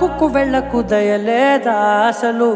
తొక్కుకు వెళ్ళకు దయలేదా అసలు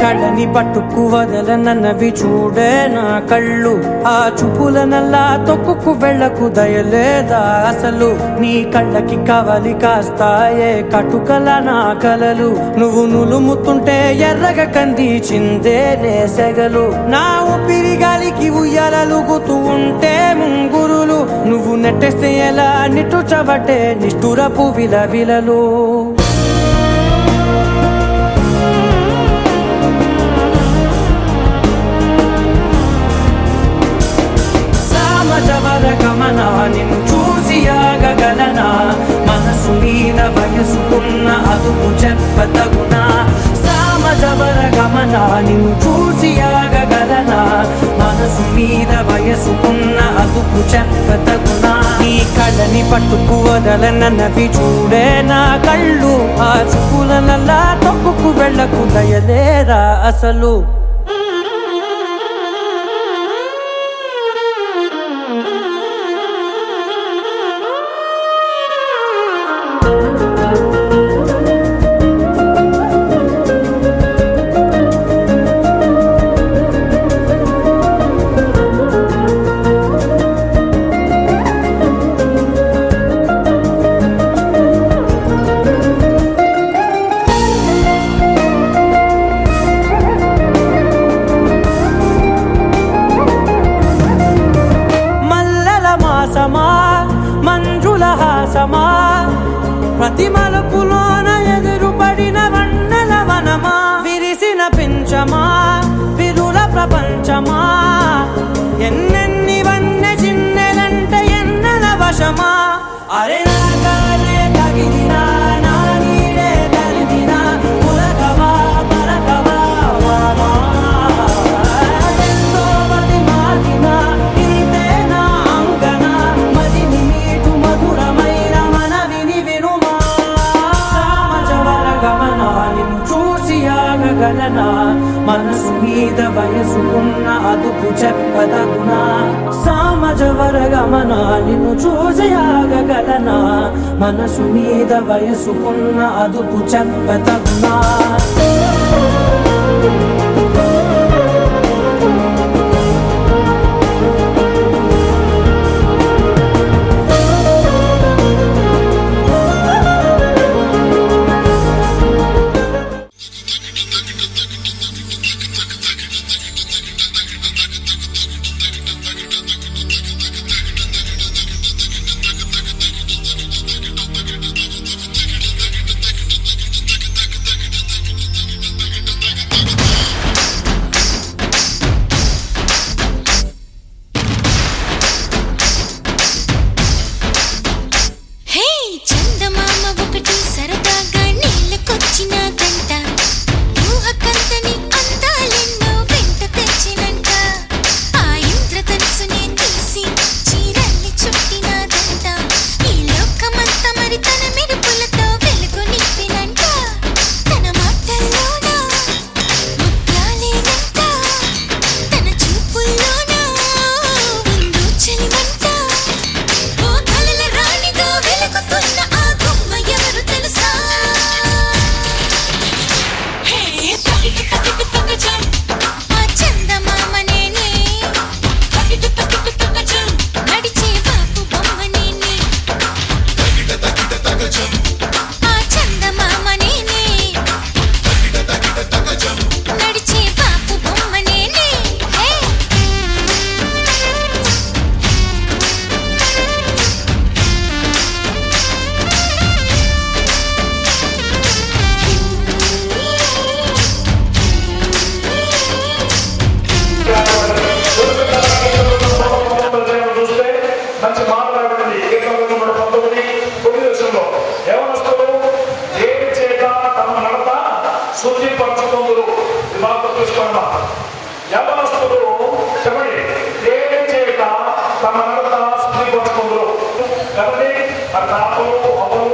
కళ్ళని పట్టుకు వదలనన్నవి చూడే నా కళ్ళు ఆ చూపులనల్లా తొక్కుకు వెళ్ళకు దయలేదా అసలు నీ కళ్ళకి కవలి కాస్తాయే కటుకల నా కలలు నువ్వు నులుముతుంటే ఎర్రగ కందిచిందే నేసెగలు నా ఊపిరి గాలికి ఉయ్యాలలుగుతూ ఉంటే ముంగురులు నువ్వు నెట్టేస్తే ఎలా నిట్టుచబట్టే నిష్ఠురపు విలవిలలు గమన నిన్ను చూసి ఆగగలనా మనసు మీద వయసుకున్న అదుపు చెప్పతగునా సామజవర గమన నిన్ను చూసి ఆగగలనా మనసు మీద వయసుకున్న అదుపు చెప్పతగునా నీ కళ్ళని పట్టుకు వదలనన్నవి చూడే నా కళ్ళు ఆ చూపులనల్లా తొక్కుకు వెళ్ళకు దయలేరా అసలు మంజుల హాసమా ప్రతి మలుపులోన ఎదురుపడిన వన్నెల వనమా విరిసిన పించమా విరుల ప్రపంచమా ఎన్నెన్ని వన్నె చిన్నెలంటే ఎన్నెల వశమా అరే నాగాలే తగిలినా నా నీడే తరిమినా పులకవా పరకవా వామా ఎంతో మతి మాటినా ఇంతేనా అంగన మదిని మీటు మధురమైన మనవిని వినుమా సామజవర గమన నిన్ను చూసి ఆగగలనా మనసు మీద వయసుకున్న అదుపు చెప్పదగునా సామజవర గమన నిన్ను చూసి ఆగగలనా మనసు మీద వయసుకున్న అదుపు చెప్పదగునా శుద్ధిపరచుకుందురు. ఇది బాగా చూసుకోండి. యవనస్తులు చెప్పండి, దేని చేత తమ నడత శుద్ధిపరచుకుందురు. కాబట్టి ఆ తాపలు అవలు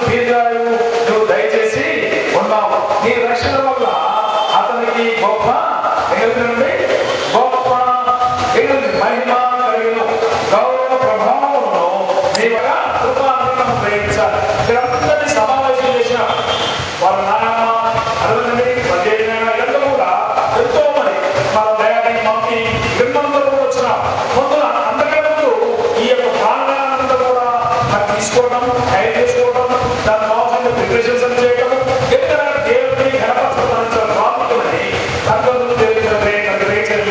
దీర్ఘాయువు నువ్వు దయచేసి ఉన్నావు. నీ రక్షణ వల్ల అతనికి గొప్ప ఏంటంటే గొప్ప ఏంటంటే మహిమ కలిగిన గౌరవ ప్రభావములను నీవు కృపాన్ని గ్రహించాలి. మీరందరినీ సమావేశం చేసిన వాళ్ళ నాయన అరవై ఎంతో కూడా ఎంతో మంది మన డాడీ మమ్మీ విన్నందరూ కూడా వచ్చిన ముందు అందరికీ ముందు ఈ యొక్క ప్రాణానంతా కూడా మనం తీసుకోవడం, తయారు చేసుకోవడం, దాని అవసరం ప్రిపరేషన్స్ అని చేయడం, ఎందుకంటే దేవుడిని గణపరచడం ప్రాముఖ్యమని తగ్గదు దేవుడు గ్రహించారు.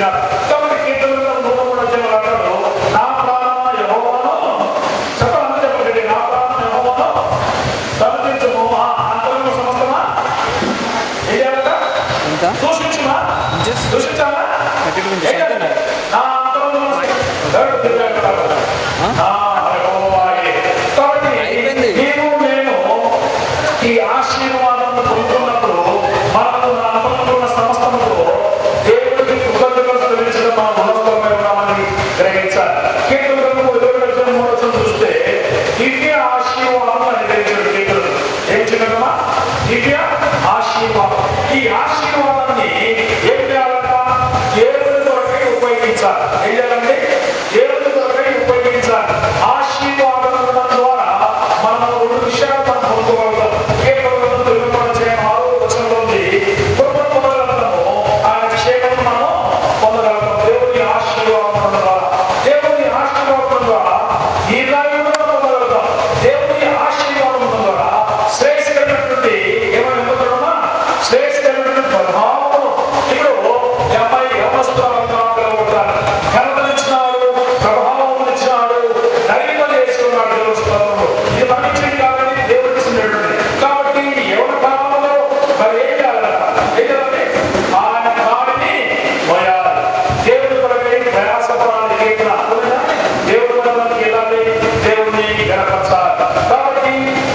కాబట్టి కీర్తనలో 103 అంటాడు, నా ప్రాణమా యెహోవాను చెప్పాలని చెప్పండి, నా ప్రాణం యెహోవాను సమర్పించము, అంతరంగ సమస్తమా దూషించుమా దూషించాలా నా అంతరంగ నీవు నేను ఈ ఆశీర్వాదం పొందుతున్నప్పుడు మనకు అనుకున్న సమస్తముతో దేవుడికి కృతజ్ఞతలు చెల్లించడం మన మనస్సులో ఉన్నామని గ్రహించాలి. కీర్తనలు 23 చూస్తే దివ్య ఆశీర్వాదం అని గ్రహించాడు కీర్తనలు. ఏం చిన్నదమ్మా? దివ్య ఆశీర్వాదం. ఈ ఆశీర్వాదాన్ని ఏం చేయాలంట? దేవుడి కొరకై ఉపయోగించాలి. ఏం చేయాలంటే దేవుడి కొరకై ఉపయోగించాలి. ఆశీర్వాదం ఉండడం ద్వారా మనం 2 విషయాలు మనం పొందుకోగలుగుతాం. కీర్తనలు 6వ వచనంలో ఉంది, కృపను పొందగలుగుతాము, ఆయన క్షేమం మనం పొందగలుగుతాం దేవుని ఆశీర్వాదం ద్వారా. దేవుని ఆశీర్వాదం ద్వారా ఈ రాయుడు పొందగలుగుతాం. దేవుని ఆశీర్వాదం ద్వారా శ్రేష్ఠమైనటువంటి ఏమైనా పొందడమా? శ్రేష్ఠమైనటువంటి ప్రభావం. ఇప్పుడు అమ్మాయి యవనస్తురాలుగా ఘనతనిచ్చినాడు, ప్రభావం ఇచ్చినాడు, ధైర్యం చేసుకున్నాడు దేవుడు స్తోత్రములు. ఇది మనిషిని కాదని దేవుడు ఇచ్చినటువంటి. కాబట్టి ఎవరి కాలంలో మరి ఏం చేయాలంట? ఏంటంటే ఆయన కాడిని మోయాలి. దేవుడి కొరకై ప్రయాసపడాలి. దేవుడి కొరకు వెళ్ళాలి, దేవుడిని గణపరచాలి. కాబట్టి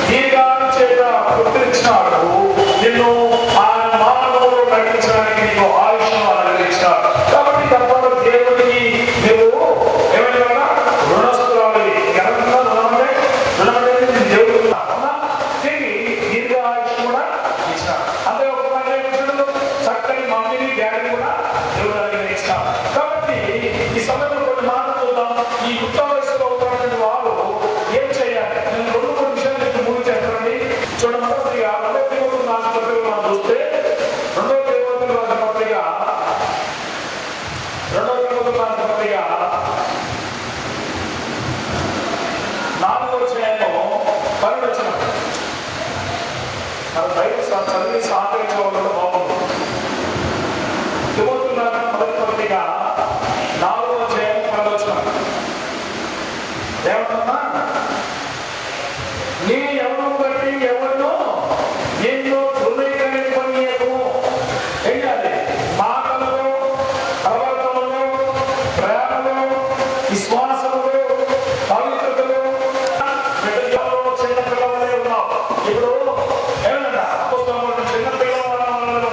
దీర్ఘాలు చేత గుర్తించినాడు నిన్ను ఆయన మానవులు నటించడానికి నీకు ఆయుష్ను అనుగ్రహించాడు. కాబట్టి తప్పదు దేవుడికి నువ్వు ఏమైనా రుణస్తురాలి. ఎవరైనా రుణమంటే దేవుడు తిరిగి దీర్ఘ ఆయుష్ కూడా ఇచ్చినాడు. అంతే ఒక చక్కని మమ్మీని డాడీని కూడా దేవుడు అనుగ్రహించినాడు. కాబట్టి ఈ సమయంలో కొన్ని మాటలు చూద్దాం. ఈ యుక్త వయసులో ఉన్నటువంటి వారు ఏం చేయాలి? నేను 2-3 విషయాలు మీకు ముందు చేస్తానండి. చూడండి, మొదటిగా 2వ తిమోతి రాసిన పత్రిక మనం చూస్తే 2వ తిమోతి రాసిన పత్రిక 4వ అధ్యాయము 12వ వచనం. మన బైబిల్ చదివి సహకరించవలసిన బాగుంది. తిమోతి రాసిన మొదటి పత్రిక 4వ అధ్యాయం 12వ వచనం. ఏమంటున్నా? నీ ఎవరు బట్టి ఎవరినో నిన్ను ధృవీకరింపనీయకు. ఏం చేయాలి? మాటలలో, ప్రవర్తనలో, ప్రేమలో, విశ్వాసములో, పవిత్రతలో, చిన్న పిల్లలే ఉన్నావు. ఇప్పుడు ఏమన్నా పుస్తకంలో చిన్న పిల్లల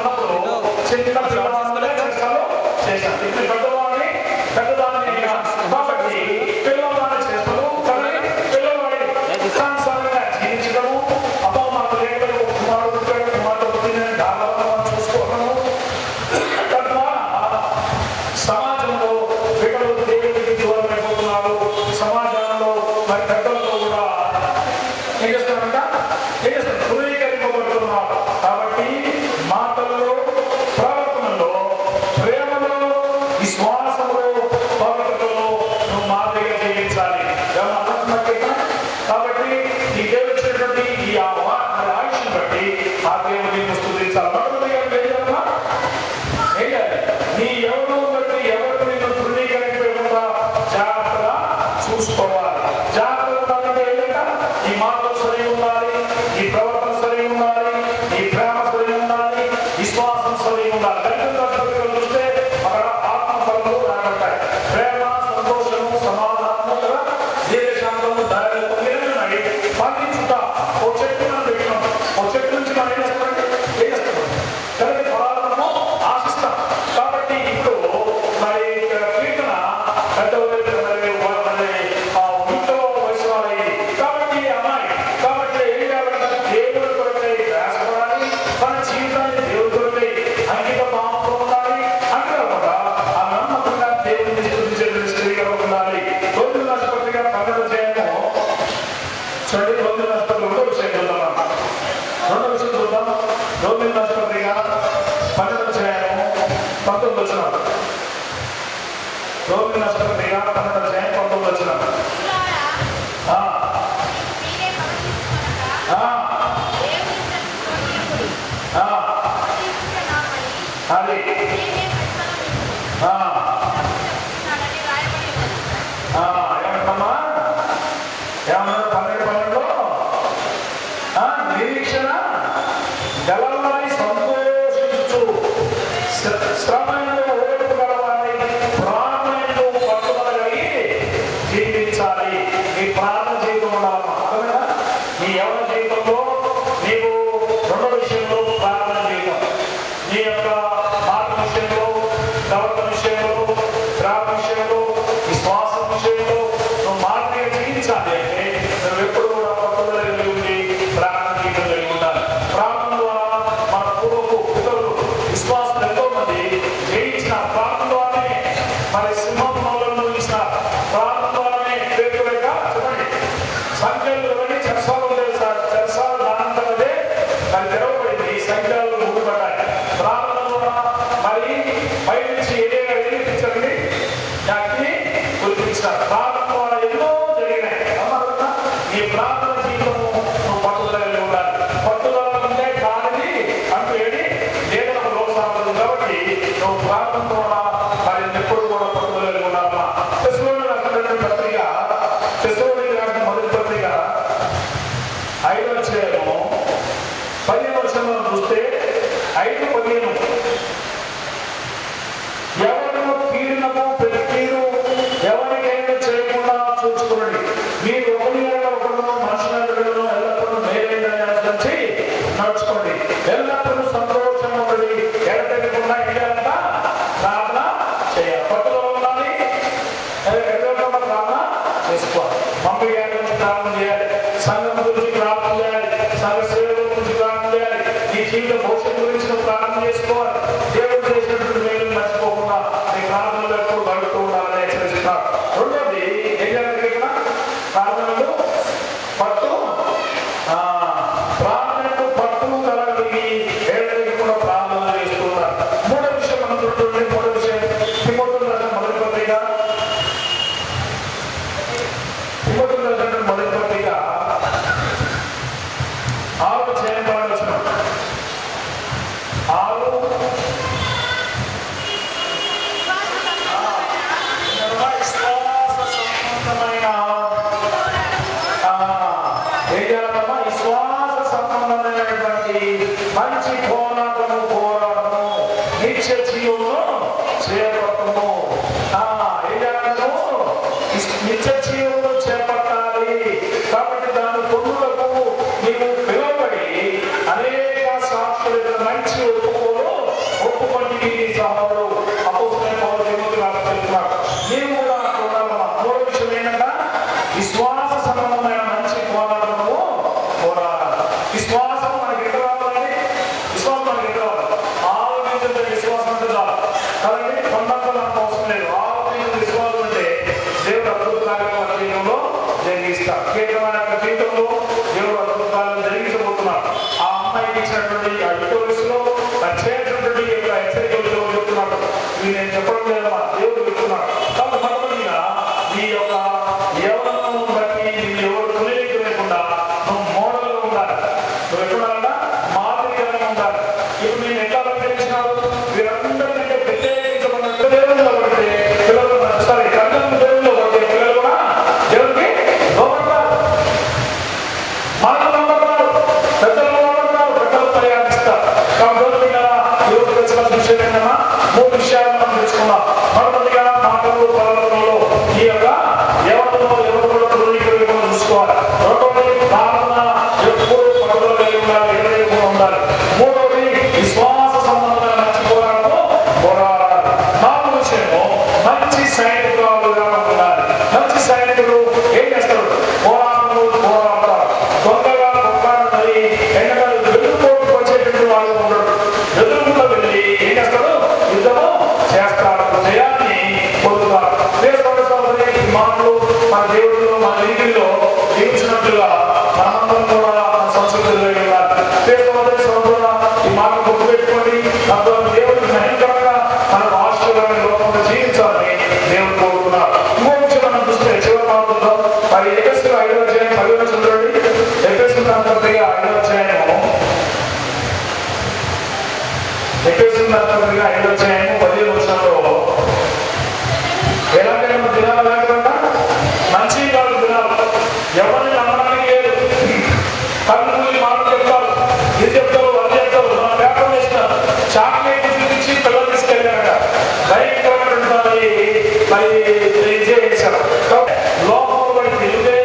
రోమిల రాసిన పత్రిక 12వ అధ్యాయం 19వ వచనం. రోమిల రాసిన పత్రిక 12వ అధ్యాయం 19వ వచనం. అది ఏమంటమ్మా ఏమన్నారు 12:12 నిరీక్షణ గలవారి సంతోషించు శ్రమను ఓర్పు గలవారి ప్రాణంలో పట్టుదల కలిగి జీవించాలి. నీ ప్రార్థన జీవితం ఉండాలమ్మా. అర్థమైనా? నీ యవన జీవితంలో నీవు రెండో విషయంలో ప్రార్థన జీవితం, నీ యొక్క మాట విషయంలో, ప్రవర్తన విషయంలో, ప్రార్థన విషయంలో, విశ్వాసం విషయంలో నువ్వు మార్పుగా జీవించాలి అంటే నువ్వు ఎప్పుడు కూడా పట్టుదల కలిగి ఉండి ప్రార్థన జీవితం కలిగి ఉండాలి. ప్రార్థన ద్వారా మన పూర్వపు పితరులు విశ్వాసం ఎంతో మంది జయించిన ప్రార్థన ద్వారానే మరి సింహంలో ఇచ్చిన ప్రార్థన ద్వారానే పేరుగా చెప్పండి సంఖ్యలు ఇవ్వండి చెరసాలు చెరసాలు దానంతదే మరి తెరవబడింది, సంఖ్యలు మూడబడ్డాయి. ప్రార్థన ద్వారా మరి పై నుంచి ఏదైనా ఎదిరించండి అగ్ని కురిపించారు. ప్రార్థన ద్వారా ఎన్నో జరిగినాయి. అమ్మా ఈ ప్రార్థన జీవితము నువ్వు పట్టుదల కలిగి ఉండాలి. పట్టుదల ఉంటే కానిది అంటూ ఏది దేవుడు ప్రోత్సాహం. కాబట్టి నువ్వు ప్రార్థన ద్వారా మరి ఎప్పుడు కూడా పట్టుదల కలిగి ఉండాలమ్మా. తెస్సలోనికీయులకు రాసిన పత్రిక, తెస్సలోనికీయులకు రాసిన మొదటి పత్రిక 5వ అధ్యాయము 15వ వచనంలో చూస్తే 5:15 ఎవరినో కీడునకు ప్రతికీడు ఎవరికైనా చేయకుండా చూసుకునండి. మీరు ఒకరిలో మనుషులను ఎల్లప్పుడూ మేలైందని అనుసరించి నడుచుకోండి. ఎల్లప్పుడూ సంతోషంగా ఉండి ఎడతెగకుండా ఇయ్యాలంట ప్రార్థన చేయాలి. పట్టులో ఉండాలి, ఎడతెగకుండా ప్రార్థన చేసుకోవాలి. మమ్మీ గారి గురించి ప్రార్థన చేయాలి, సంఘం గురించి ప్రార్థన చేయాలి, సంఘ సేవల గురించి ప్రార్థన చేయాలి, నీ జీవిత భవిష్యత్తు గురించి నువ్వు ప్రార్థన చేసుకోవాలి. దేవుడు చేసినటువంటి మేలు మర్చిపోకుండా నీ ప్రార్థనలు ఎప్పుడు గడుపుతూ ఉండాలని హెచ్చరిస్తున్నారు. రెండోది ఏం చేయాలి? ప్రార్థనలు పట్టు ప్రార్థనకు పట్టు కలగలిగి ఏడకుండా ప్రార్థనలు చేస్తున్నారు. మూడో విషయం మనం చూడండి. మూడో విషయం తిమోతికి రాసిన మొదటి పత్రిక, తిమోతికి రాసిన మొదటి పత్రిక 6వ అధ్యాయం 12వ వచనం. 6 విశ్వాస సంబంధమైన విశ్వాస సంబంధమైనటువంటి మంచి పోరాటము నిత్య జీవము చేపట్టము. నిత్య జీవము చేపట్టాలి. కాబట్టి దాని పొందులకు నీవు పిలువబడి అనేక సాక్షులు మంచి ఒప్పుకొని సహోదరు అపోస్తలుడైన పౌలు తిమోతికి రాస్తున్నాడు. నీవు కూడా ఉండాలమ్మా. మూడో విషయం ఏంటంటే విశ్వాస సంబంధమైన మంచి పోరాటము పోరాడాలి. విశ్వాసం మనకి ఎక్కడ రావాలండి? విశ్వాసం మనకి ఎక్కడ రావాలి? ఆలోచించే విశ్వాసం అంటే చాలు కదండి. కొండంతా నాకు అవసరం లేదు. ఆలోచించే విశ్వాసం అంటే దేవుడు అద్భుత కార్యాలు మన జీవితంలో జరిగిస్తాడు. కేవలమైన జీవితంలో దేవుడు అద్భుత కార్యాలు జరిగించబోతున్నాడు. ఆ అమ్మాయికి ఇచ్చినటువంటి ఆ యుద్ధలో చేయటువంటి హెచ్చరికలు చెప్తున్నాడు. ఇవి నేను చెప్పడం లేదమ్మా, దేవుడు చెప్తున్నాడు. కాబట్టి మొదటిగా నీ యొక్క యవ్వనం బట్టి నిన్ను ఎవరు తులేకుండా నువ్వు మోడల్గా ఉండాలి. నువ్వు ఎక్కడుండాలంట? మాదిరిగా ఉండాలి. ఇప్పుడు నేను ఎట్లా ప్రత్యేకించినాడు? వీరందరికంటే ప్రత్యేకించబడినట్టు దేవుడిలో పడితే పిల్లలు సారీ కన్ను దేవుడిలో పడితే పిల్లలు కూడా దేవుడికి లోపడతారు, మనకు లోపడతారు, పెద్దలు లోపడతారు, పెద్దలు ప్రయాణిస్తారు. కాబట్టి దేవుడు తెచ్చుకోవాల్సిన విషయం ఏంటన్నా? 3 విషయాలు మనం తెలుసుకున్నాం. మొదటిగా మాటలు ప్రవర్తనలో ఈ యొక్క ఎవరిలో ఎవరు కూడా ధృవీకరణ చూసుకోవాలి. రెండవది ప్రార్థన ఎప్పుడు పట్టుదల కలిగి ఉండాలి, ఎదురైకుండా ఉండాలి. మూడవది విశ్వాస సంబంధమైన మంచి పోరాటం పోరాడాలి. 4వ విషయము మంచి సైనికులుగా ఉండాలి. మంచి సైనికులు ఏం చేస్తారు? పోరాటాలు పోరాడతారు. దొంగగా పోరాడుతుంది. ఎందుకంటే వెలుగుపోటుకు వచ్చేటువంటి వాళ్ళు ఉండరు. ఎదురుకుండా వెళ్ళి ఏం చేస్తారు? యుద్ధము చేస్తారు, జయాన్ని పొందుతారు. మాటలు మన దేవుడిలో మన నీటిలో జీవించినట్లుగా మనందరం కూడా మన సంస్కృతిలో ఉండాలి. ఈ 5వ అధ్యాయము ఎఫెసీయులకు రాసిన పత్రిక 5వ అధ్యాయము 10వ వచనంలో ఎలాగైనా దినాలు లేకుండా మంచి కాదు దినాలు, ఎవరిని నమ్మడానికి లేదు. కన్నులు మాటలు చెప్తారు, ఇది చెప్తారు, అది చెప్తారు. మన పేపర్ వేసిన చాక్లెట్ చూపించి పిల్లలు తీసుకెళ్ళాక భయంకరమైనటువంటి మరి చేశారు. లోపల పడి తిరిగితే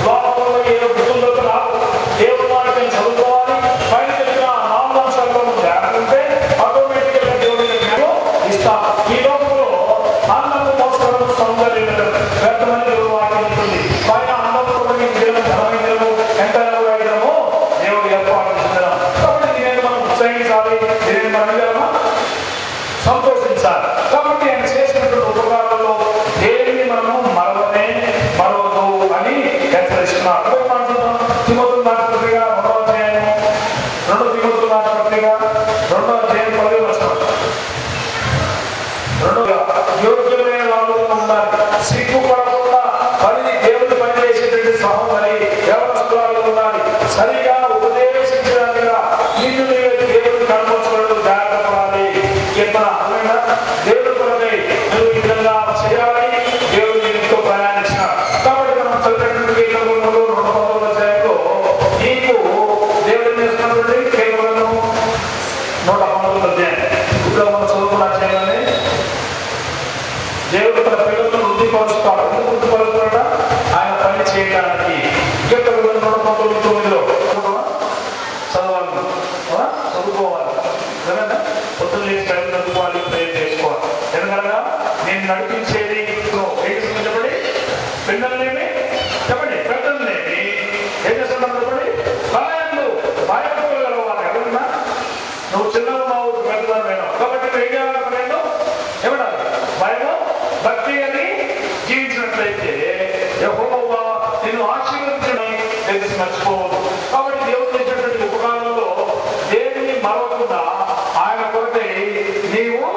లోపల ఏదో గుర్తుల్లోకి రాదు. దేవుడు వాటిని చదువుకోవాలి. పైన చెప్పిన 4 అంశాల్లో జాగ్రత్త ఆటోమేటిక్గా దేవుడికి మేము ఇస్తాం. ఈ లోకంలో అందరూ మోసకరం సౌందర్యం వ్యర్థమైన దేవుడు వాటి ఉంటుంది. పైన అందరూ ఘనమైనము ఎంత ఐదము దేవుడు ఏర్పాటు చేస్తున్నాం. కాబట్టి దీనిని మనం ఉత్సహించాలి, దీనిని మనం సంతోషించాలి. కాబట్టి ఆయన చేసినటువంటి ఉపకారాల్లో దేనిని మనము మరవదు అని హెచ్చరిస్తున్నారు. తిమోతి రాసిన పత్రిక 2వ అధ్యాయం 2 తిమోతి రాసిన పత్రిక 2వ అధ్యాయం 10వ వచనం. యోగ్యమైన వాళ్ళు ఉండాలి, సిగ్గుపడకుండా పని దేవుడు పనిచేసేటువంటి సహోదరి వ్యవస్థలు ఉండాలి. సరిగా ఉపదేశించడానికి నిన్ను దేవుడిని కనుపరచుకోవడం జాగ్రత్త పడాలి. దేవుడు కొరకై నువ్వు ఈ విధంగా చేయాలి. దేవుడు నీతో ప్రయాణించినాడు. కాబట్టి మనం చదివినటువంటి కీర్తనలు 2:19 అధ్యాయంలో నీకు దేవుడు చేస్తున్నటువంటి కేవలం 119 అధ్యాయం ఇప్పుడు మనం చదువుకున్న అధ్యాయంలోనే దేవుడు తన పిల్లలను వృద్ధిపరుస్తాడు. ఎందుకు వృద్ధిపరుస్తాడ? ఆయన పని చేయడానికి. కీర్తనలు 119:9 చదువుకోవాలి. పొద్దున్న లేచి బయట చదువుకోవాలి, ప్రేయర్ చేసుకోవాలి. ఎందుకనగా నేను నడిపించేది చెప్పండి, పిల్లల్నేమి చెప్పండి, పెద్దల్నేమి ఏం చేస్తున్నాను చెప్పండి, భయాలు భయపడగలవాలి. ఎవరన్నా నువ్వు చిన్నగా మావు పెద్దదాన్ని వేయడం కాబట్టి నువ్వు ఏం చేయాలనుకున్నాను ఏమన్నారు? భయము భక్తి అని జీవించినట్లయితే యెహోవా నిన్ను ఆశీర్వదించడం తెలిసి మర్చిపోవద్దు. కాబట్టి దేవుడు చేసినటువంటి ఉపకారంలో దేనిని మరవకుండా ఆయన కొరకై నీవు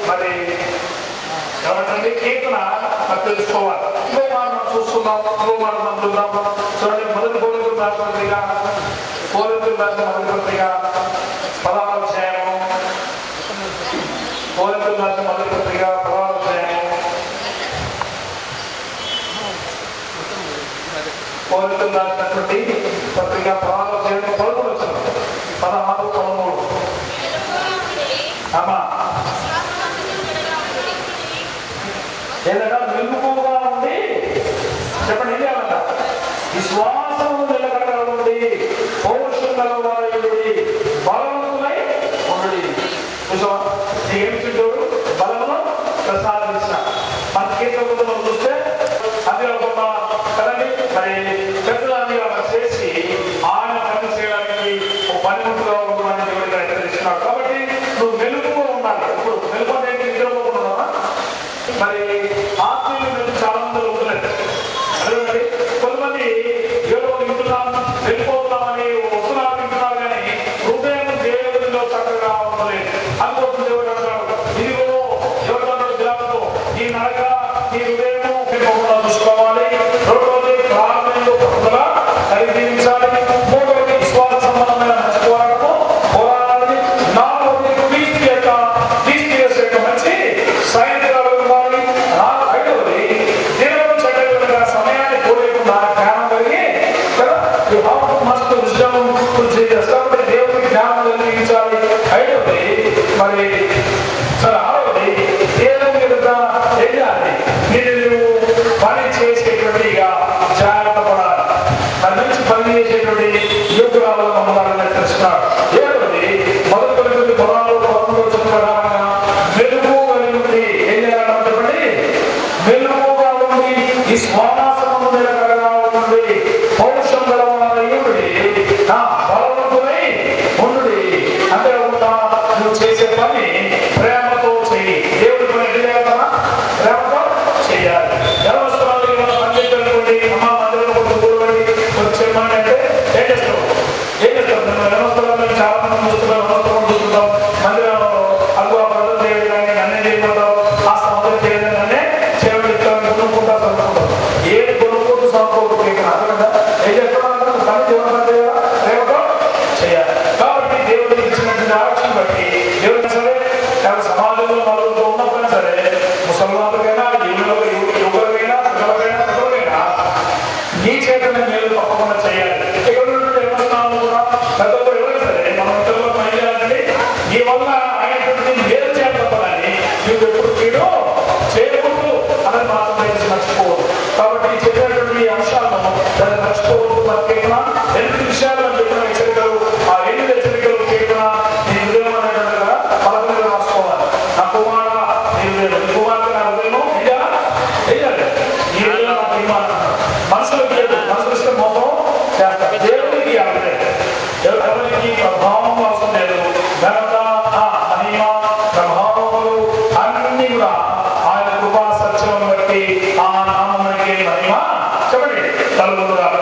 మరి ఎవరంటే కీర్తన తెలుసుకోవాలి. ఇంకో మనం చూస్తున్నాం, ఇంకో మనం చూద్దాం. చూడండి, మొదటి కోరింథీయులకు రాసిన పత్రిక 16వ అధ్యాయము. కోరింథీయులకు రాసిన మొదటి పత్రిక 16వ అధ్యాయము. కోరింథీయులకు రాసినటువంటి పత్రిక 16వ అధ్యాయం 11 వచనం 16, 13. అమ్మా ఏదైనా నిలుపుగా ఉండి చెప్పండి, ఏం చేయాలంట? విశ్వాసము నిలకడగా ఉండి పౌరుషం గలవారై బలవంతులై ఉండి. ఏమి చూడు బలమును ప్రసాదించిన మన కీర్తన మనం చూస్తే అది ఒక కదండి మరి పెద్దదాన్ని చేసి ఆయన పని చేయడానికి ఒక పనిముట్టుగా ఉంటుందని దేవుడిగా హెచ్చరిస్తున్నాడు. కాబట్టి నువ్వు మెలుగుగా ఉండాలి. ఇప్పుడు మెలుగు అంటే నిద్రపోకుండా మరి ఆత్మీయులు చాలా మంది ఉంటున్నారు. అదేంటి కొంతమంది ఏదో వింటున్నాం వెళ్ళిపోతున్నామని వస్తున్నారు వింటున్నారు కానీ హృదయం దేవుడిలో చక్కగా ఉండలేదు. అందుకోసం దేవుడు అంటాడు, ఇదిగో ఎవరితో దినాలతో ఈ నడక ఈ హృదయము చూసుకోవాలి. రెండోది ప్రార్థనలో పట్టుదల కలిగించాలి. మూడోది విశ్వాస సంబంధమైన మంచి పోరాటము వల్ల అయినటువంటి మేలు చేయాలని నువ్వు ఎప్పుడు కీడు చేయకూడదు అనేది మాత్రం దయచేసి మర్చిపోవద్దు. కాబట్టి చెప్పినటువంటి ఈ అంశాలను దాన్ని మర్చిపోవద్దు. ప్రత్యేకంగా 8 విషయాలను చెప్పిన హెచ్చరికలు, ఆ 8 హెచ్చరికలు కేవలం నీ హృదయం అనేటువంటి పలకలు రాసుకోవాలి. నా కుమార నీ హృదయం, నీ కుమార్తె నా హృదయం వెయ్యాలి. నీ హృదయం నా తీర్మానం. మనుషులకు లేదు, మనుషులు ఇస్తే మోసం చేస్తారు. దేవుడికి ఎవరికి ప్రభావం అవసరం లేదు. ఘనత, మహిమ, ప్రభావములు అన్ని కూడా ఆయన కృపా సత్యం బట్టి ఆ నామమునకే మహిమ చెప్పండి కలుగునుగాక.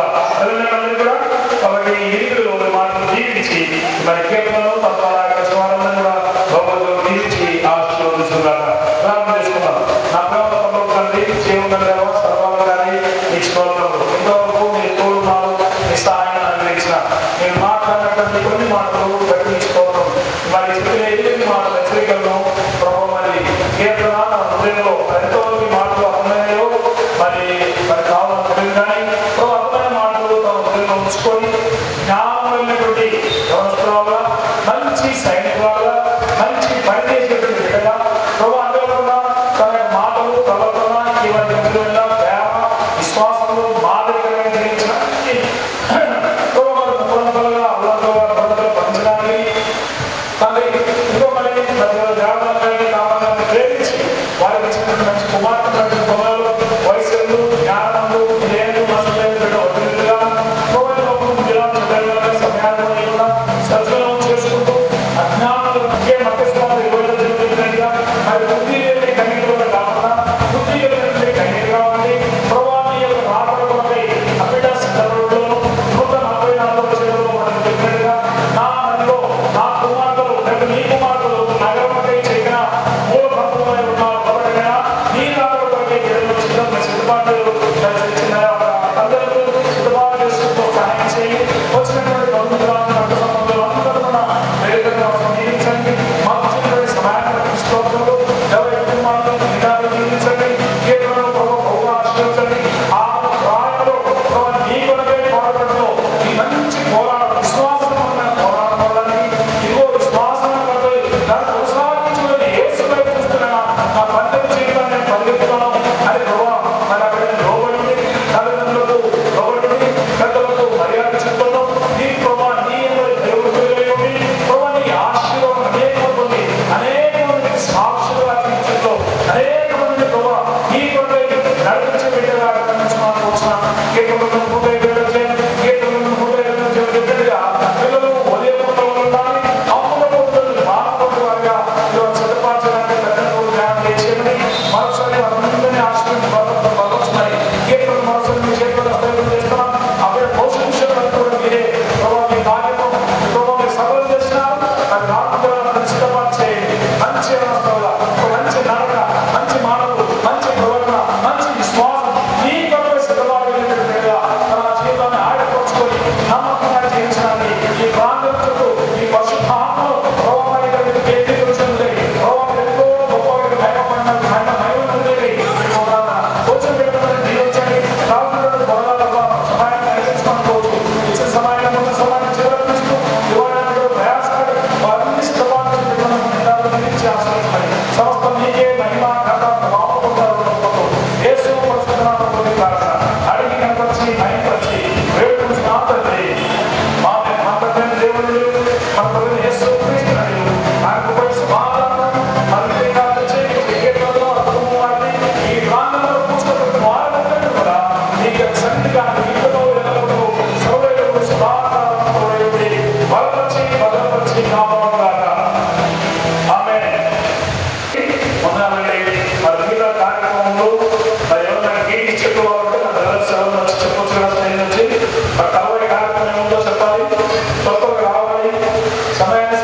కూడా కాబట్టి ఇరుకులు మాటలు దీవించి మరి కేవలం తద్వారా కృష్ణవారందరూ కూడా భగవంతుడు దీవించి ఆశీర్వదించుగాక. ప్రార్థన చేసుకున్నాం. నా ప్రేమ తండ్రి జీవన సర్వాలు కానీ మీ స్తోత్రములు ఇంతవరకు మీరు తోడున్నారు, మీ సహాయాన్ని అనుగ్రహించిన మీరు మాట్లాడినటువంటి కొన్ని మాటలు బట్టి స్తోత్రం. మరి చెప్పిన 8 మాటలు హెచ్చరికలను ప్రభావ మరి కీర్తన నా హృదయంలో ఎంతో మాటలు అర్థమయ్యాయో మరి మరి కావాలని తెలియదు కానీ అర్థమైన మాటలు తమ హృదయంలో ఉంచుకొని జ్ఞానం వెళ్ళినటువంటి వ్యవస్థల మంచి సైనికుల మంచి పని చేసేటువంటి బిడ్డగా ప్రభు అంతేకాకుండా తన మాటలు ప్రవర్తన ఇవన్నీ ప్రేమ విశ్వాసంలో మాదిరిగా గ్రహించిన ముఖంగా అల్లగా పంచడానికి తండ్రి ఇంకో మరి జాగ్రత్తగా కావాలని ప్రేమించి వారికి ఇచ్చినటువంటి మంచి కుమార్తె పొలాలు వయసులు జ్ఞానములు లేని మనసులుగా సమయాన్ని కూడా సజ్జనం చేసుకుంటూ అజ్ఞానులు ముఖ్య మధ్యస్థానాలు ఇవ్వగా మరి బుద్ధి లేని కన్నీరు కాకుండా బుద్ధి లేని కన్నీరు కావాలి. ప్రభావం యొక్క రాబడి కొరకై అభిడాస్ ధరలోను 144 చేతుల్లో మనం చెప్పినట్టుగా నా నదిలో నా కుమార్తెలు లేక నీ కుమార్తెలు నగరమకై చెక్కిన మూల భక్తులై ఉన్నారు. కాబట్టి నీ రాబడి కొరకై సిద్ధపాటు చిన్న తల్లులు సిద్ధపాటు చేసుకుంటూ సహాయం చేయి. వచ్చినటువంటి బంధువులను రక్త సంబంధులు అందరూ కూడా వేరుగా జీవించండి. మాకు వచ్చినటువంటి సమాజానికి స్తోత్రాలు ఎవరి మాటలు నిదాలు జీవించండి. కేవలం ప్రభుత్వం ఆశ్రయించండి. ఆ ప్రాయంలో నీ కొరకే పోరాటంలో ఈ మంచి పోరాటం విశ్వాసం పోరాడడానికి ఇదిగో విశ్వాసం దాన్ని కొనసాగించుకొని యేసు వైపు చూస్తున్నా నా పంటల జీవితాన్ని నేను పరిగెత్తుతున్నాను అని ప్రభావ మన అక్కడ లోబడి తల్లిదండ్రులకు లోబడి పెద్దలకు మర్యాద చెప్తున్నాం. నీ ప్రభావ నీ దేవుడు ప్రభావ నీ ఆశీర్వాదం అనేక మంది సాక్షులుగా జీవితంలో అనేక మంది ప్రభావ నీ కొరకు నడిపించే బిడ్డగా వచ్చిన బిడ్డగా పిల్లలు ఉదయపూర్లో ఉండాలి. అమ్ముల వారిగా సిద్ధపరచడానికి పెద్దలు జ్ఞానం చేసేది మరోసారి అందరినీ ఆశ్రయించున్నాయి. కేవలం మరోసారి మీ చేతుల్లో చేస్తున్నాం. అప్పుడే పోషించడం కూడా మీరే ప్రభావ మీ బాధ్యత ప్రభావ మీరు సభలు చేసినారు. అది రాకుండా సిద్ధపరిచేయండి. మంచి మంచి నడక, మంచి మాటలు, మంచి ప్రవర్తన, మంచి విశ్వాసం నీ కొరకు సిద్ధపడగలిగినట్టుగా తన జీవితాన్ని ఆడపరుచుకొని నమ్మకంగా జీవించడానికి ఈ ప్రాంతం చుట్టూ ఈ పరిశుద్ధాత్మను ప్రభావాన్ని కేంద్రీకరించింది. ప్రభావం ఎంతో గొప్పగా కొంచెం దీవించండి. రాజు పొరగా సహాయాన్ని అందించుకోవచ్చు. ఇచ్చిన సమయాన్ని ముందు సమయాన్ని చేరపిస్తూ ఇవ్వడానికి ప్రయాసపడి వారిని సిద్ధపడి ఆశ్రయించాలి. సమస్త నీకే మహిమ ఘనత ప్రభావం యేసు పరిశుద్ధనామములో ప్రార్థన అడిగి కనపరిచి భయపరిచి వేడుకుంటున్నా తండ్రి. మా తండ్రి దేవుడు మన ప్రభువైన యేసు క్రీస్తు ఆయనకు పై సమాధానం మరింతగా ఈ ప్రాంతంలో పూసుకున్న వారందరూ కూడా నీకు సన్నిధిగా ఇంట్లో ఎల్లప్పుడూ సౌలభ్యులు సమాధానంతో బలపరిచి భద్రపరిచి కాపాడుగాక. ఆమేన్. మరి మిగతా కార్యక్రమంలో మరి ఎవరైనా గీటి చెప్పుకోవాలంటే నా దగ్గర వచ్చి చెప్పొచ్చు కదా. నుంచి మరి 40 కార్యక్రమంలో చెప్పాలి, తప్పక రావాలి. సమయాన్ని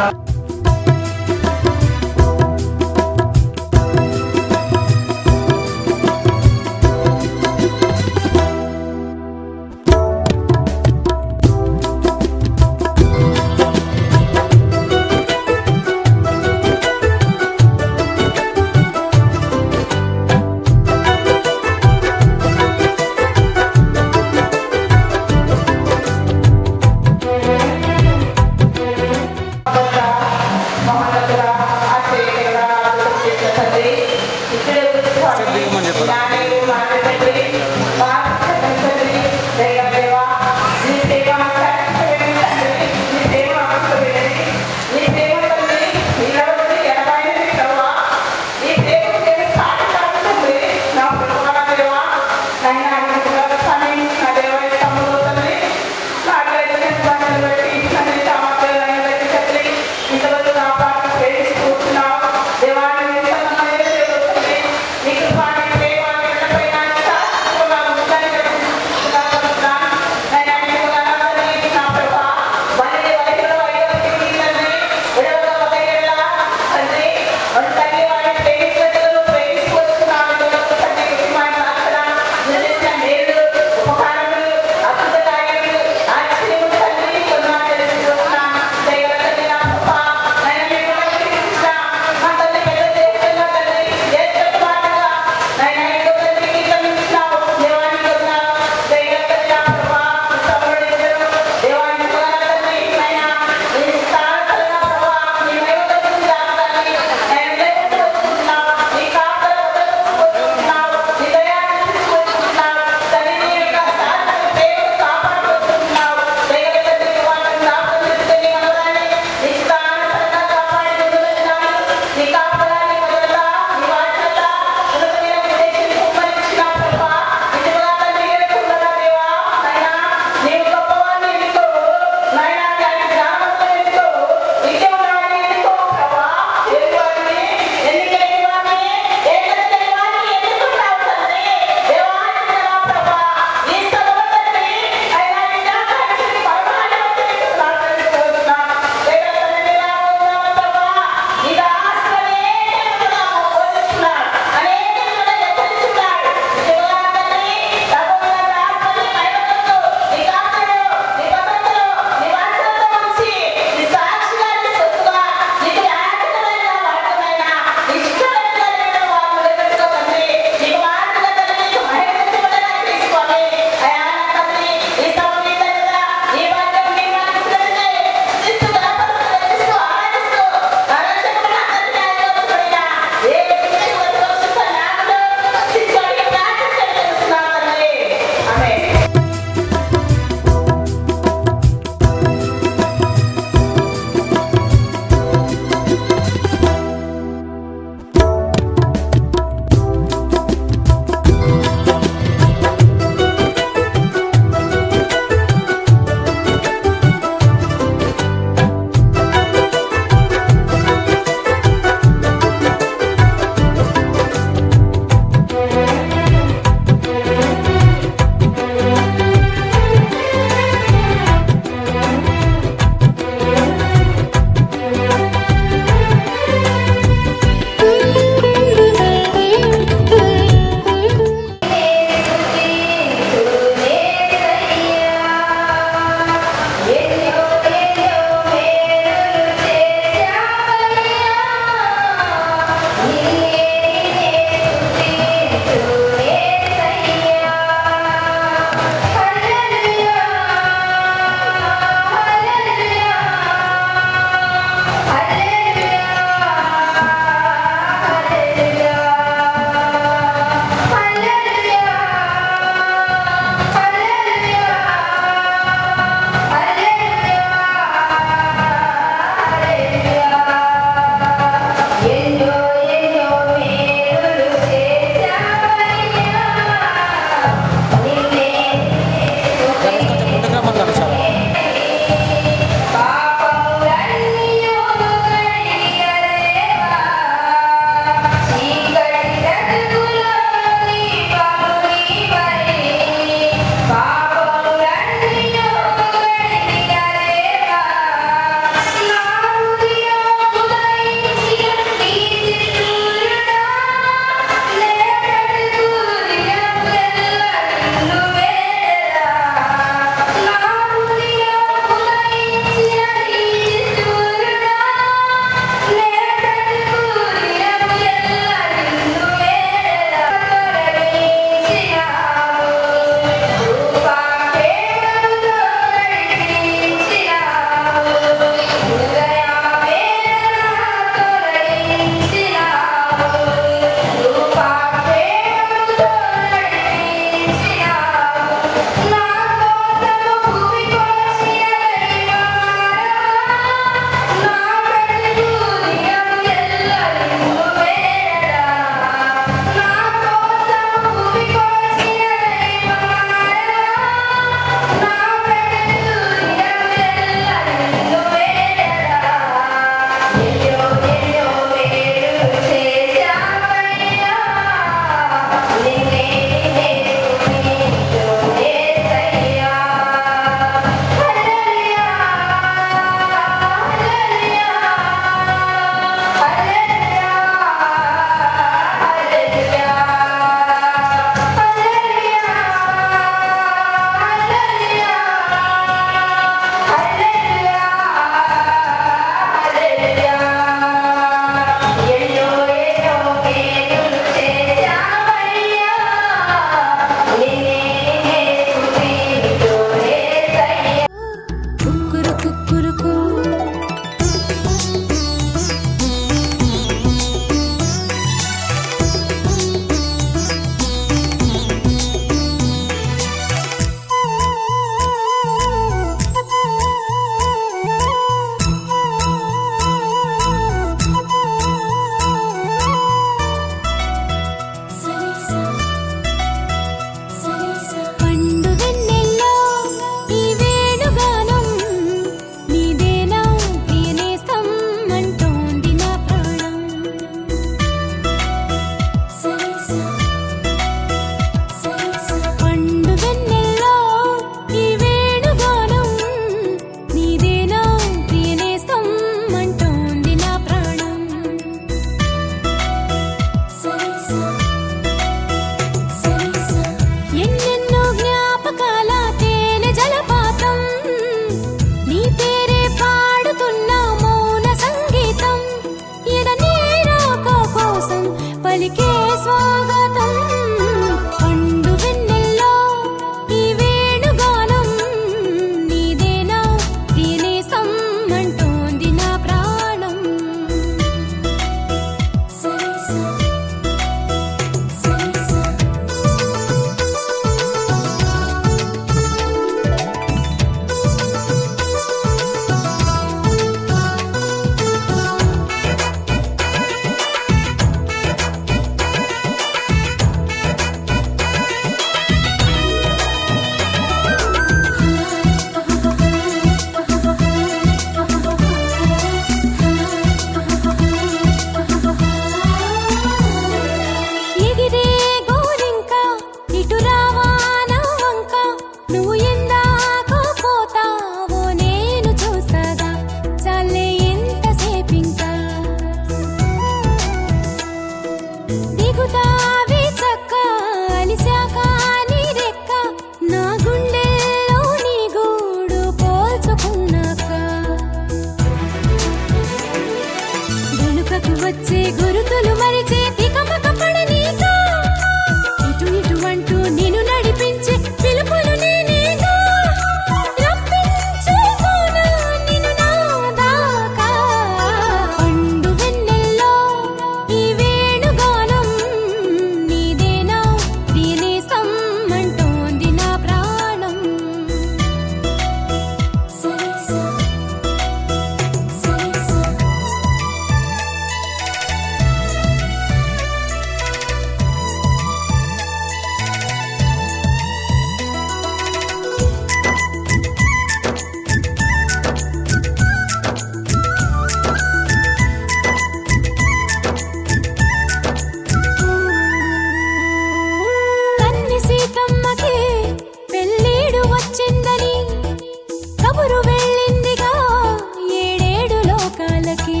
జానకి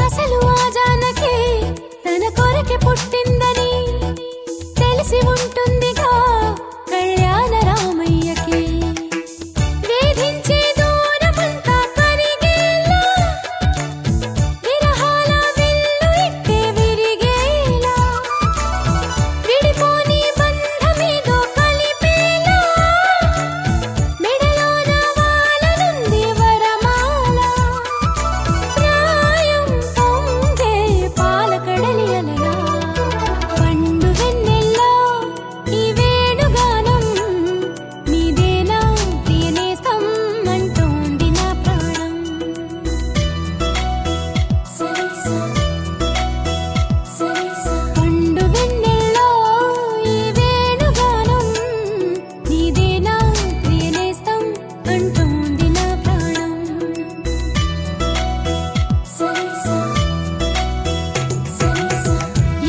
అసలు ఆ జానకి తన కొరకే పుట్టిందని తెలిసి ఉంటుందిగా కళ్యాణ రామయ్యకి వేధించే దూరమంతా కరిగేలా విరహాల విల్లు ఇట్టే విరిగేలా విడిపోని బంధమేదో కలిపేలా మెడలోన వాలనుంది వరమాల ప్రాయం పొంగే పాలకడలి అలలా పండు వెన్నెల్లో ఈ వేణుగానం నీదేనా ప్రియనేస్తం అంటోంది నా ప్రాణం పండు వెన్నెల్లో ఈ వేణుగానం నీదేనా ప్రియనేస్తం అంటోంది నా ప్రాణం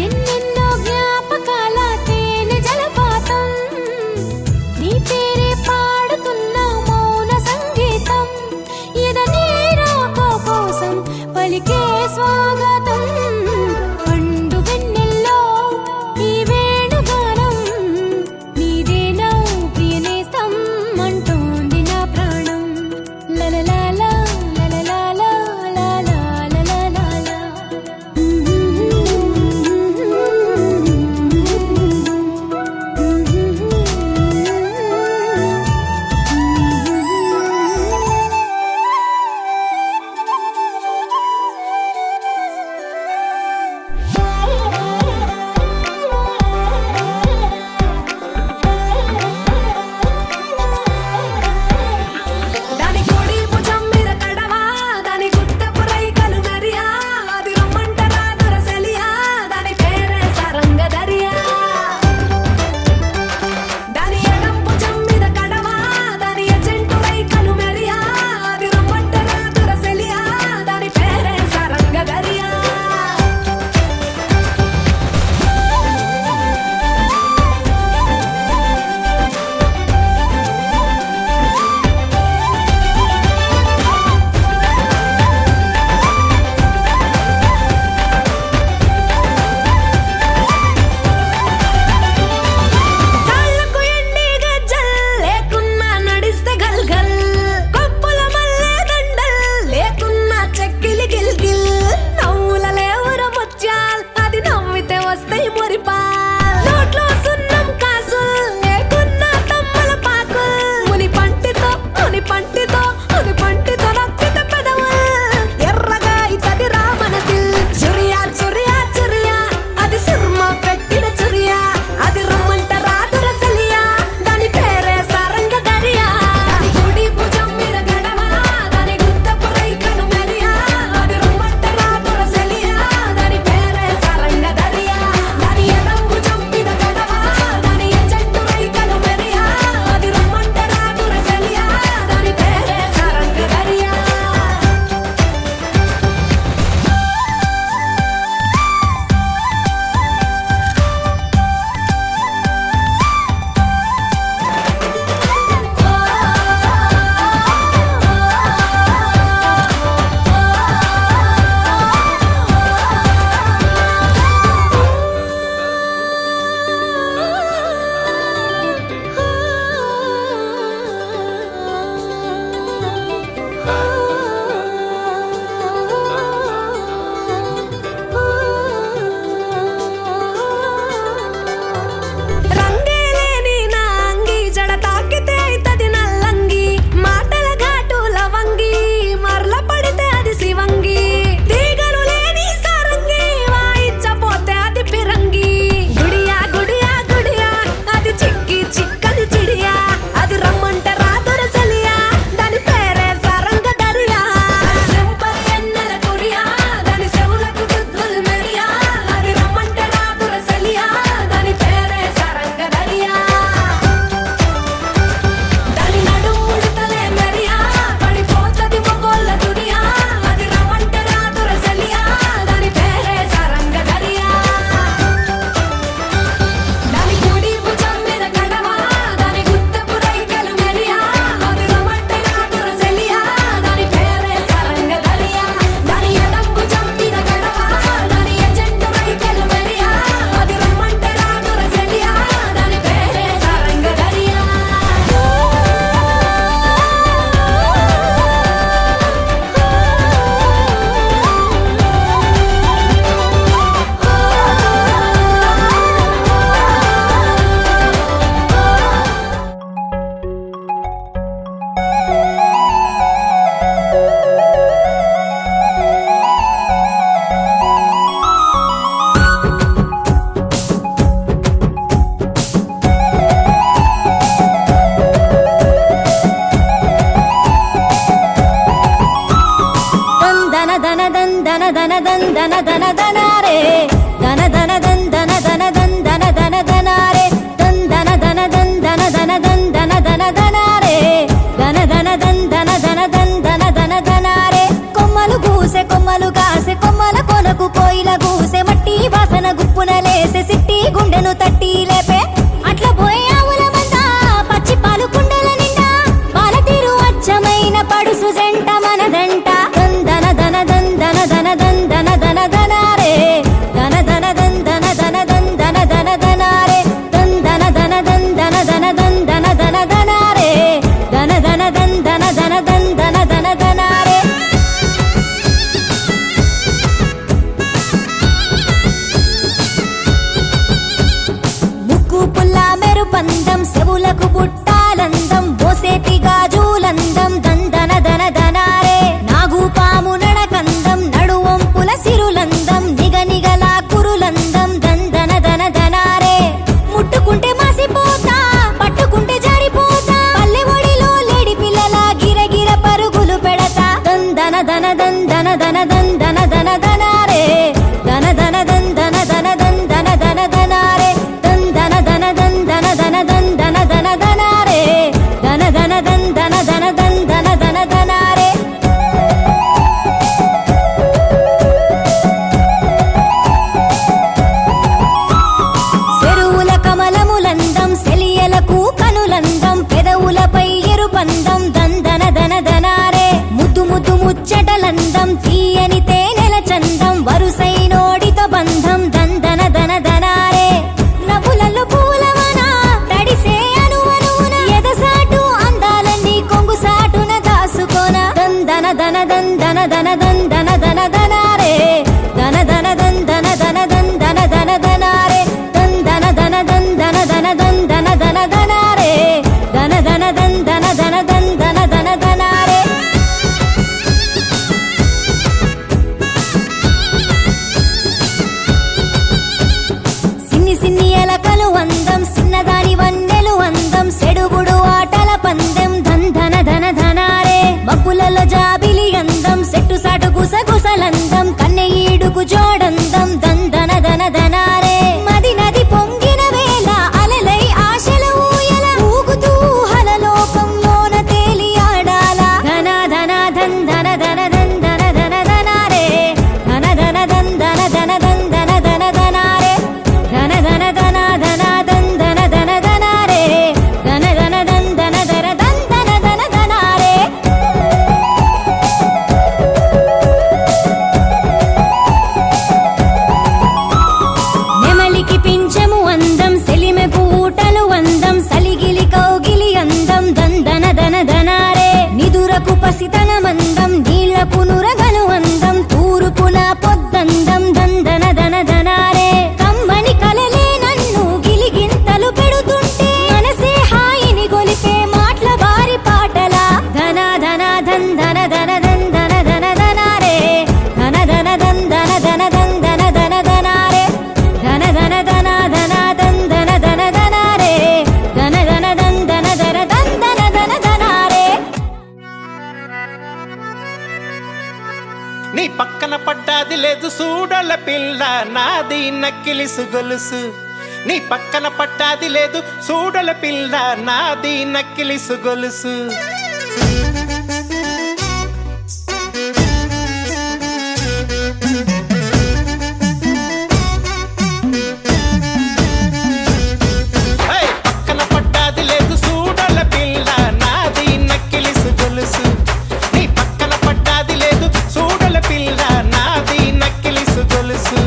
ఎన్నెన్నో జ్ఞాపకాల తేనె జలపాతం నీ పేరే పాడుతున్న మౌన సంగీతం ఎదనే రాక కోసం పలికే స్వాగతం పండు వెన్నెల్లో ఈ వేణుగానం నీదేనా ప్రియనేస్తం అంటోంది నా ప్రాణం లలలాలా లలలాలా లాలాలాలాలా ధన ధన ధనారే ధన ధన ధన్ ధన ధన ధన్ ధన ధన ధనారే ధన్ ధన ధన ధన్ ధన ధన ధన్ ధన ధన ధనారే ధన ధన ధన్ ధన ధన ధన్ ధన ధన ధనారే కొమ్మలు కూసే కొమ్మలు కాసే కొమ్మల కొనకు కోయిల కూసే మట్టి వాసన గుప్పున లేసే సిట్టి గుండెను తట్టి లేపే అట్లా పోయే ఆవుల మంద పచ్చి పాలు కుండల నిండా పాల తీరు అచ్చమైన పడుసు జంట మనదంట ధన ధన ధన ధన ధన ధన ధన ధన ధనారే ధన ధన ధన ధన ధన ధన ధన ధన ధనారే ధన ధన ధన ధన ధన ధన ధన ధన ధనారే ధన ధన ధన ధన ధన ధన ధన ధనారే ముక్కు పుల్ల మెరుపందం చెవులకు బుట్టాలందం బోసేటి గాజులందం దందన ధన ధనారే నాగు పాము నడకందం నడువంపుల సిరులందం నిగ నిగలా కురులందం దందన ధన ధనారే ముట్టుకుంటే మాసిపోతా పట్టుకుంటే జారిపోతా పల్లె ఒడిలో లేడి పిల్లల గిరగిర పరుగులు పెడతా దందన ధన దందన ధన దందన ధన ధనారే ధన ధన దందన ధన దందన ధన ధనారే దందన ధన దందన ధన దందన ధన ధనారే ధన ధన దందన ధన దందన ధన ధనారే చెరువుల కమలములందం సెలియలకు కనులందం పెదవులపై ఎరుపందం దందన ధన ధనారే ముద్దు ముద్దు ముచ్చటలందం తీయని తేనెల చందం వరుసైనోడితో బంధం దందన ధన ధనారే నవ్వులలో పూలవన తడిసే అనువనున ఎదసాటు అందాలన్నీ కొంగు సాటున దాసుకోన దందన ధన దందన ధన దందన ధన ధనారే ధన ధన దందన ధన దందన ధన ధనారే దందన ధన దందన ధన దందన ధన ధనారే ధన ధన దందన ధన దందన ధన ధనారే సిన్ని సిన్ని ఎలకలు అందం సిన్నదాని వన్నెలు అందం సెడుగుడు ఆటల పందెం ధన ధన ధనారే బబ్బులలో జాబిలి అందం సెట్టు సాటు గుసగుసలందం కన్నె ఈడుకు జోడందం ధన ధన ధనారే మది నది పొంగిన వేళ అలలై ఆశల ఊయల ఊగుతూ హలలోకంలోన తేలి ఆడాల ధన ధన ధన్ ధన ధన ధన్ ధన ధన ధనారే ధన ధన ధన్ ధన ధన ధన్ ధన ధన ధనారే ధన ధన ధన ధన ధన్ ధన ధన ధనారే ధన ధన ధన్ ధన ధన ధన్ ధన ధన ధనారే నెమలికి పింఛము అందం సెలిమె పూటలు అందం సలిగిలి కౌగిలి అందం దందన ధన ధనారే నిదురకు పసితనమందం నీళ్లకు నురగలు అందం తూరుపున పొద్దందం దందన ధన ధనారే కమ్మని కలలే నన్ను గిలిగింతలు పెడుతుంటే మనసే హాయిని గొలిపే మాటల వారి పాటల ధన ధన ధన్ ధన ధన ధన్ ధన ధన ధనారే ధన ధన ధన్ ధన ధన ధన్ ధన ధన ధనారే ధన ధన ధన ధన ధన్ ధన ధన ధనారే ధన ధన ధన్ ధన ధన ధన్ ధన ధన ధనారే నీ పక్కన పడ్డాది లేదు సూడల పిల్ల నాది నక్కిలిసు గొలుసు నీ పక్కన పడ్డాది లేదు సూడల పిల్ల నాది నక్కిలిసు గొలుసు హే! పక్కన పడ్డాది లేదు సూడల పిల్ల నాది నక్కిలిసు గొలుసు నీ పక్కన పడ్డాది లేదు సూడల పిల్ల నాది నక్కిలిసు గొలుసు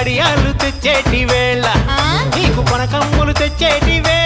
కడియాలు తెచ్చేటి వేళ నీకు కొనకమ్ములు తెచ్చేటి వేళ